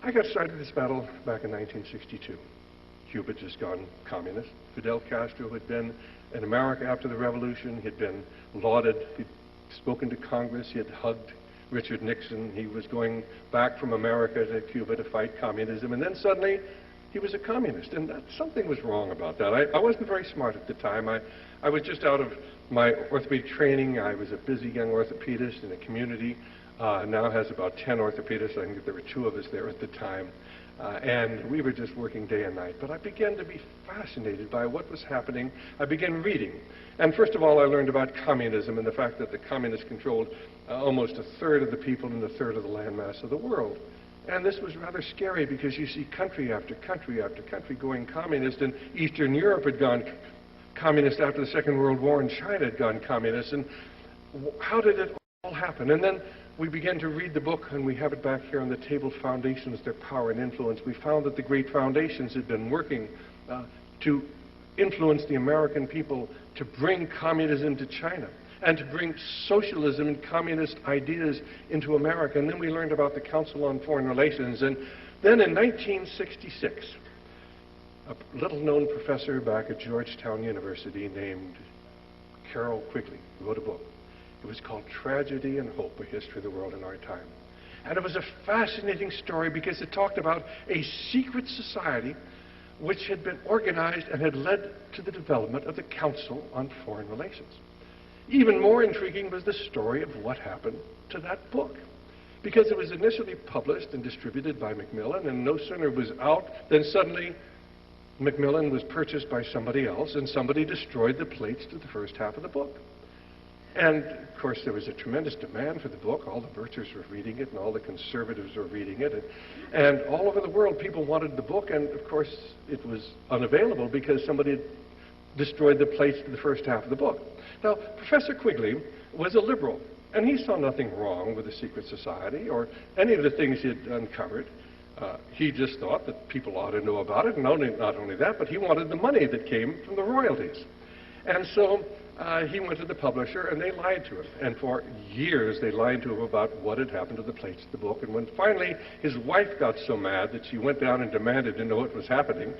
I got started this battle back in 1962. Cuba had just gone communist. Fidel Castro had been in America after the revolution. He had been lauded. He'd spoken to Congress. He had hugged Richard Nixon. He was going back from America to Cuba to fight communism. And then suddenly, he was a communist. And something was wrong about that. I wasn't very smart at the time. I was just out of my orthopedic training. I was a busy young orthopedist in a community. Now has about 10 orthopedists. I think there were 2 of us there at the time. And we were just working day and night. But I began to be fascinated by what was happening. I began reading. And first of all, I learned about communism and the fact that the communists controlled almost 1/3 of the people and 1/3 of the landmass of the world. And this was rather scary because you see country after country after country going communist, and Eastern Europe had gone communist after the Second World War, and China had gone communist. And how did it all happen? And then we began to read the book, and we have it back here on the table, Foundations, Their Power and Influence. We found that the great foundations had been working to influence the American people to bring communism to China and to bring socialism and communist ideas into America. And then we learned about the Council on Foreign Relations. And then in 1966, a little-known professor back at Georgetown University named Carroll Quigley wrote a book. It was called Tragedy and Hope, A History of the World in Our Time. And it was a fascinating story because it talked about a secret society which had been organized and had led to the development of the Council on Foreign Relations. Even more intriguing was the story of what happened to that book, because it was initially published and distributed by Macmillan, and no sooner was out than suddenly Macmillan was purchased by somebody else, and somebody destroyed the plates to the first half of the book. And, of course, there was a tremendous demand for the book. All the Birchers were reading it, and all the conservatives were reading it. And all over the world, people wanted the book, and, of course, it was unavailable because somebody had destroyed the plates to the first half of the book. Now, Professor Quigley was a liberal, and he saw nothing wrong with the secret society or any of the things he had uncovered. He just thought that people ought to know about it, and not only that, but he wanted the money that came from the royalties. And so he went to the publisher, and they lied to him. And for years, they lied to him about what had happened to the plates of the book. And when finally his wife got so mad that she went down and demanded to know what was happening,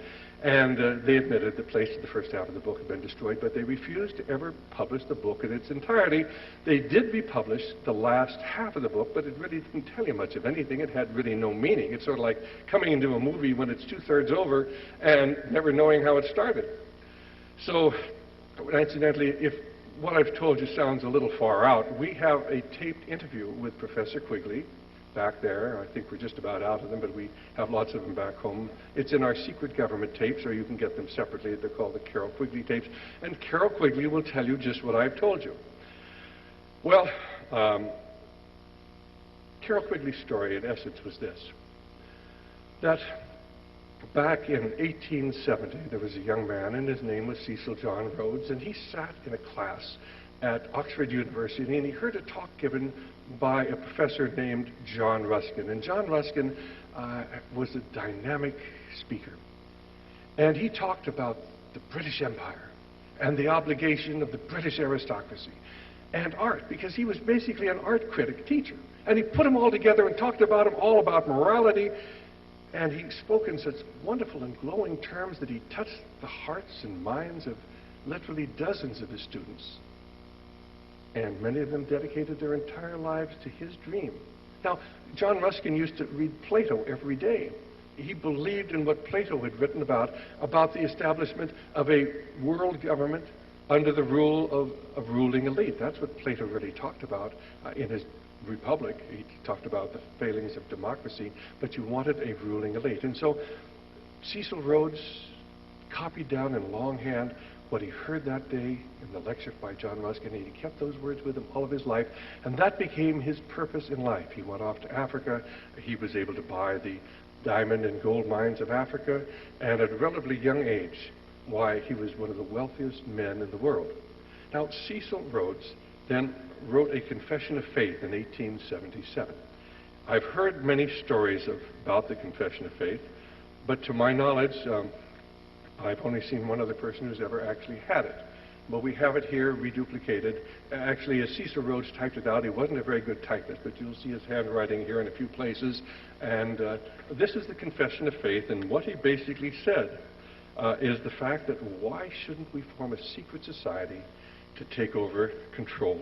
and they admitted the plates of the first half of the book had been destroyed, but they refused to ever publish the book in its entirety. They did republish the last half of the book, but it really didn't tell you much of anything. It had really no meaning. It's sort of like coming into a movie when it's 2/3 over and never knowing how it started. So, incidentally, if what I've told you sounds a little far out, we have a taped interview with Professor Quigley back there. I think we're just about out of them, but we have lots of them back home. It's in our secret government tapes, or you can get them separately. They're called the Carroll Quigley tapes. And Carroll Quigley will tell you just what I've told you. Well, Carroll Quigley's story, in essence, was this: that back in 1870, there was a young man, and his name was Cecil John Rhodes, and he sat in a class at Oxford University, and he heard a talk given by a professor named John Ruskin. And John Ruskin was a dynamic speaker. And he talked about the British Empire and the obligation of the British aristocracy and art, because he was basically an art critic teacher. And he put them all together and talked about them, all about morality. And he spoke in such wonderful and glowing terms that he touched the hearts and minds of literally dozens of his students. And many of them dedicated their entire lives to his dream. Now, John Ruskin used to read Plato every day. He believed in what Plato had written about the establishment of a world government under the rule of a ruling elite. That's what Plato really talked about in his Republic. He talked about the failings of democracy, but you wanted a ruling elite. And so Cecil Rhodes copied down in longhand what he heard that day in the lecture by John Ruskin, and he kept those words with him all of his life, and that became his purpose in life. He went off to Africa. He was able to buy the diamond and gold mines of Africa, and at a relatively young age, why, he was one of the wealthiest men in the world. Now, Cecil Rhodes then wrote a Confession of Faith in 1877. I've heard many stories about the Confession of Faith, but to my knowledge, I've only seen one other person who's ever actually had it. but we have it here reduplicated. Actually, as Cecil Rhodes typed it out, he wasn't a very good typist, but you'll see his handwriting here in a few places. And this is the Confession of Faith, and what he basically said is the fact that why shouldn't we form a secret society to take over control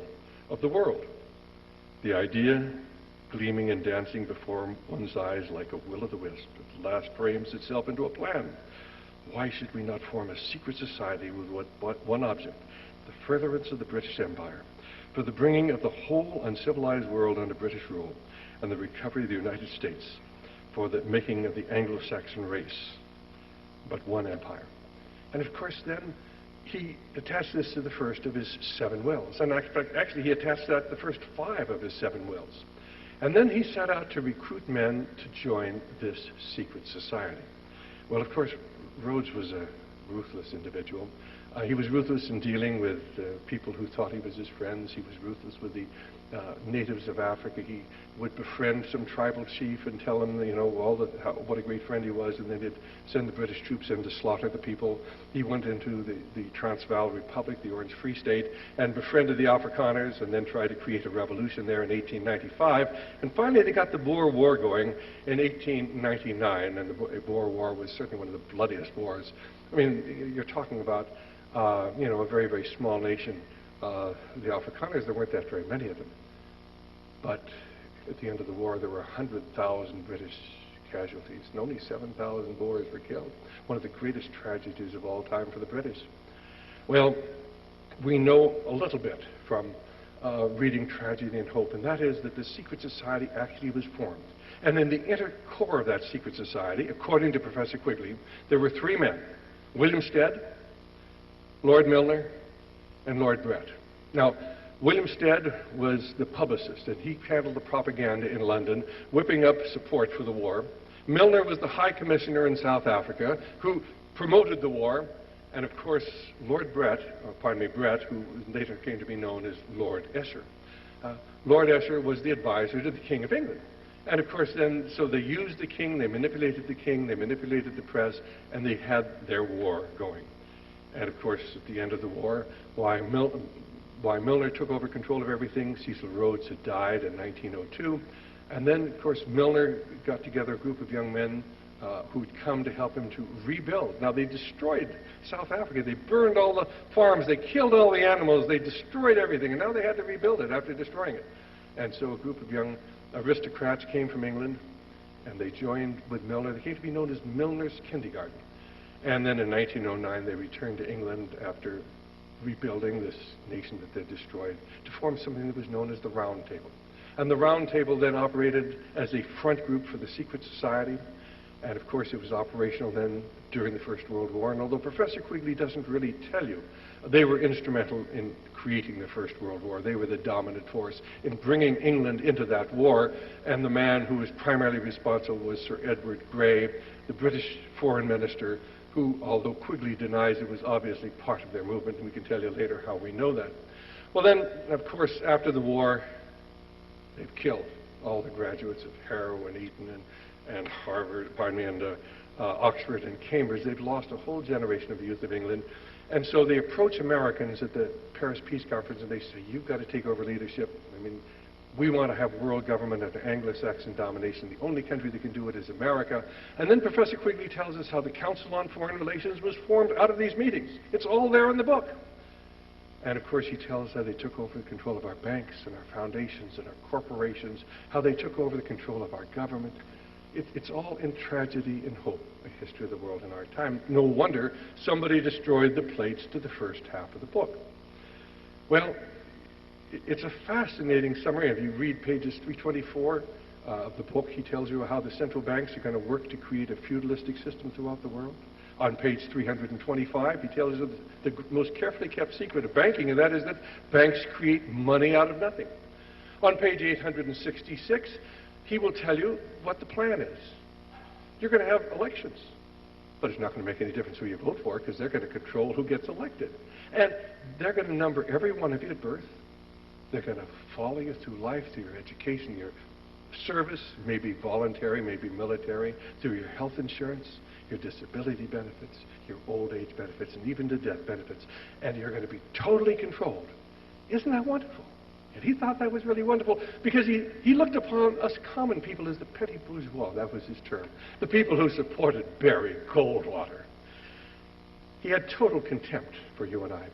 of the world? The idea gleaming and dancing before one's eyes like a will-o'-the-wisp at last frames itself into a plan. Why should we not form a secret society with one object, the furtherance of the British Empire, for the bringing of the whole uncivilized world under British rule, and the recovery of the United States, for the making of the Anglo-Saxon race, but one empire? And of course then, he attached this to the first of his 7 wills. And actually he attached that to the first 5 of his 7 wills. And then he set out to recruit men to join this secret society. Well, of course, Rhodes was a ruthless individual. He was ruthless in dealing with people who thought he was his friends. He was ruthless with the natives of Africa. He would befriend some tribal chief and tell him, you know, what a great friend he was, and then he'd send the British troops in to slaughter the people. He went into the Transvaal Republic, the Orange Free State, and befriended the Afrikaners, and then tried to create a revolution there in 1895. And finally, they got the Boer War going in 1899, and the Boer War was certainly one of the bloodiest wars. I mean, you're talking about you know, a very, very small nation. The Afrikaners, there weren't that very many of them. But at the end of the war, there were 100,000 British casualties, and only 7,000 Boers were killed. One of the greatest tragedies of all time for the British. Well, we know a little bit from reading Tragedy and Hope, and that is that the secret society actually was formed. And in the inner core of that secret society, according to Professor Quigley, there were 3 men: William Stead, Lord Milner, and Lord Brett. Now, William Stead was the publicist, and he handled the propaganda in London, whipping up support for the war. Milner was the High Commissioner in South Africa, who promoted the war. And of course, Lord Brett, Brett, who later came to be known as Lord Esher. Lord Esher was the advisor to the King of England. And of course then, so they used the king, they manipulated the king, they manipulated the press, and they had their war going. And of course, at the end of the war, why Milner took over control of everything. Cecil Rhodes had died in 1902. And then, of course, Milner got together a group of young men who'd come to help him to rebuild. Now, they destroyed South Africa. They burned all the farms. They killed all the animals. They destroyed everything. And now they had to rebuild it after destroying it. And so a group of young aristocrats came from England, and they joined with Milner. They came to be known as Milner's Kindergarten. And then in 1909, they returned to England after rebuilding this nation that they destroyed to form something that was known as the Round Table. And the Round Table then operated as a front group for the secret society. And of course, it was operational then during the First World War. And although Professor Quigley doesn't really tell you, they were instrumental in creating the First World War. They were the dominant force in bringing England into that war. And the man who was primarily responsible was Sir Edward Grey, the British foreign minister, who, although Quigley denies it, was obviously part of their movement, and we can tell you later how we know that. Well then, of course, after the war, they've killed all the graduates of Harrow and Eton and Harvard, and Oxford and Cambridge. They've lost a whole generation of the youth of England. And so they approach Americans at the Paris Peace Conference, and they say, you've got to take over leadership. I mean, we want to have world government under Anglo-Saxon domination. The only country that can do it is America. And then Professor Quigley tells us how the Council on Foreign Relations was formed out of these meetings. It's all there in the book. And of course, he tells us how they took over the control of our banks and our foundations and our corporations, how they took over the control of our government. It's all in Tragedy and Hope, a history of the world in our time. No wonder somebody destroyed the plates to the first half of the book. Well, it's a fascinating summary. If you read pages 324 of the book, he tells you how the central banks are going to work to create a feudalistic system throughout the world. On page 325, he tells you the most carefully kept secret of banking, and that is that banks create money out of nothing. On page 866, he will tell you what the plan is. You're going to have elections, but it's not going to make any difference who you vote for, because they're going to control who gets elected. And they're going to number every one of you at birth. They're going to follow you through life, through your education, your service, maybe voluntary, maybe military, through your health insurance, your disability benefits, your old age benefits, and even the death benefits. And you're going to be totally controlled. Isn't that wonderful? And he thought that was really wonderful because he looked upon us common people as the petty bourgeois. That was his term. The people who supported Barry Goldwater. He had total contempt for you and I.